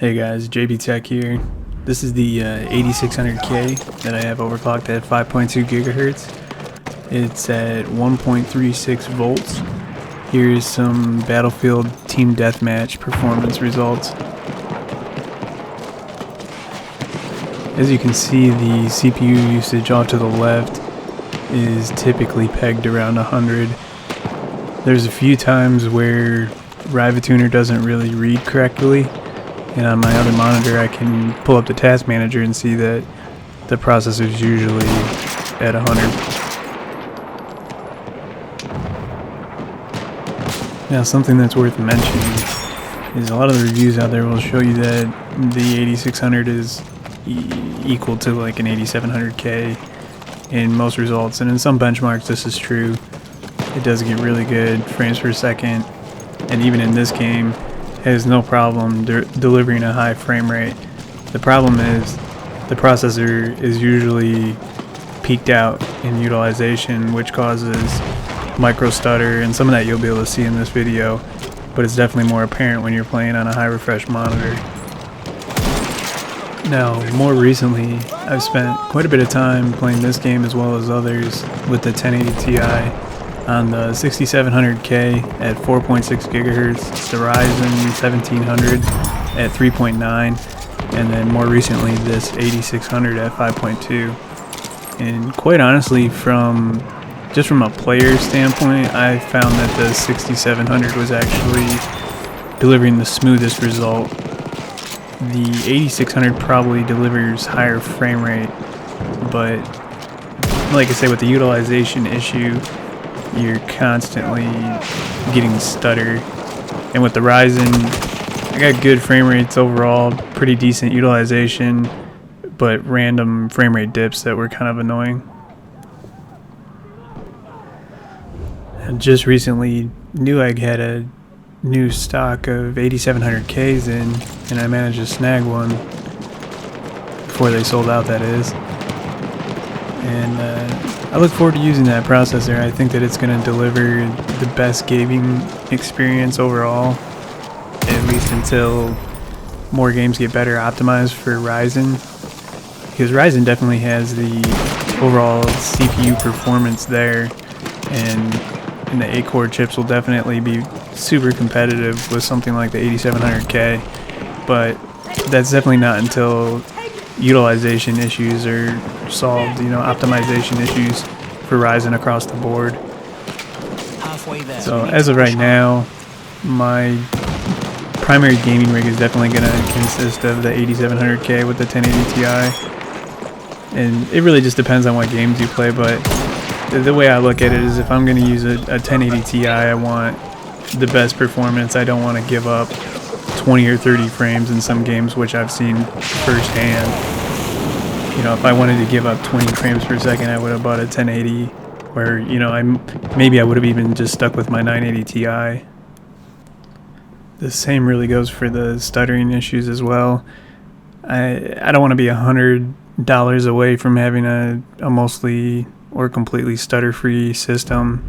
Hey guys, JB Tech here. This is the 8600K that I have overclocked at 5.2 gigahertz. It's at 1.36 volts. Here's some Battlefield Team Deathmatch performance results. As you can see, the CPU usage off to the left is typically pegged around 100. There's a few times where Rivatuner doesn't really read correctly, and on my other monitor I can pull up the task manager and see that the processor is usually at 100. Now, something that's worth mentioning is a lot of the reviews out there will show you that the 8600 is equal to like an 8700K in most results, and in some benchmarks this is true. It does get really good frames per second, and even in this game has no problem delivering a high frame rate. The problem is the processor is usually peaked out in utilization, which causes micro stutter, and some of that you'll be able to see in this video, but it's definitely more apparent when you're playing on a high refresh monitor. Now, more recently, I've spent quite a bit of time playing this game as well as others with the 1080 Ti on the 6700K at 4.6 gigahertz, the Ryzen 1700 at 3.9, and then more recently this 8600 at 5.2. And quite honestly, just from a player standpoint, I found that the 6700 was actually delivering the smoothest result. The 8600 probably delivers higher frame rate, but like I say, with the utilization issue, you're constantly getting stutter. And with the Ryzen, I got good frame rates overall, pretty decent utilization, but random frame rate dips that were kind of annoying. And just recently, Newegg had a new stock of 8700Ks in, and I managed to snag one before they sold out, that is. And I look forward to using that processor. I think that it's going to deliver the best gaming experience overall, at least until more games get better optimized for Ryzen, because Ryzen definitely has the overall CPU performance there, and the 8-core chips will definitely be super competitive with something like the 8700K, but that's definitely not until utilization issues are solved, optimization issues for Ryzen across the board. So as of right now, my primary gaming rig is definitely going to consist of the 8700K with the 1080 Ti, and it really just depends on what games you play, but the way I look at it is if I'm going to use a 1080 Ti, I want the best performance. I don't want to give up 20 or 30 frames in some games, which I've seen firsthand. If I wanted to give up 20 frames per second, I would have bought a 1080, where, maybe I would have even just stuck with my 980 Ti. The same really goes for the stuttering issues as well. I don't want to be $100 away from having a mostly or completely stutter-free system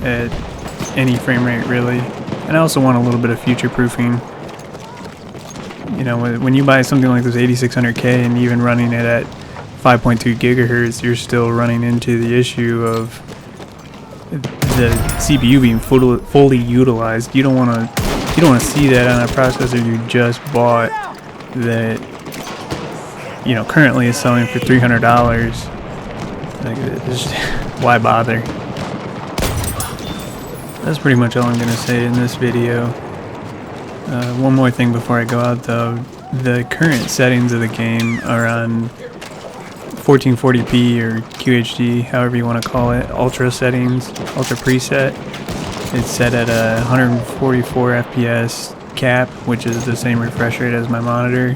at any frame rate, really. And I also want a little bit of future-proofing. When you buy something like this 8600K and even running it at 5.2 gigahertz, you're still running into the issue of the CPU being fully utilized. You don't want to see that on a processor you just bought that currently is selling for $300. Why bother? That's pretty much all I'm going to say in this video. One more thing before I go out though. The current settings of the game are on 1440p or QHD, however you want to call it, ultra settings, ultra preset. It's set at a 144 FPS cap, which is the same refresh rate as my monitor,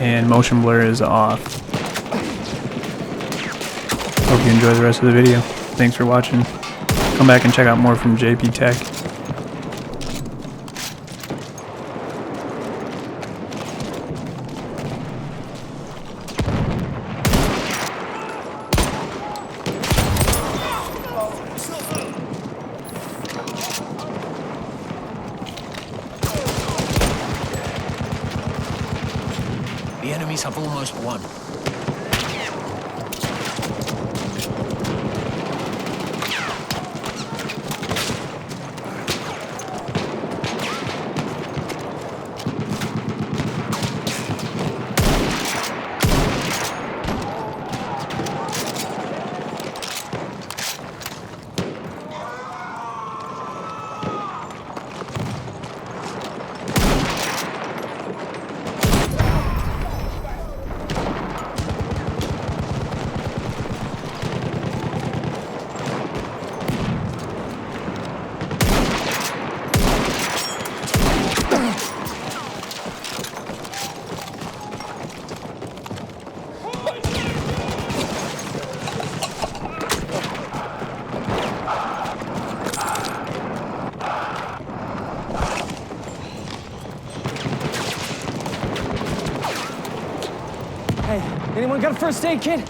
and motion blur is off. Hope you enjoy the rest of the video. Thanks for watching. Come back and check out more from JP Tech. The enemies have almost won. Hey, anyone got a first aid kit?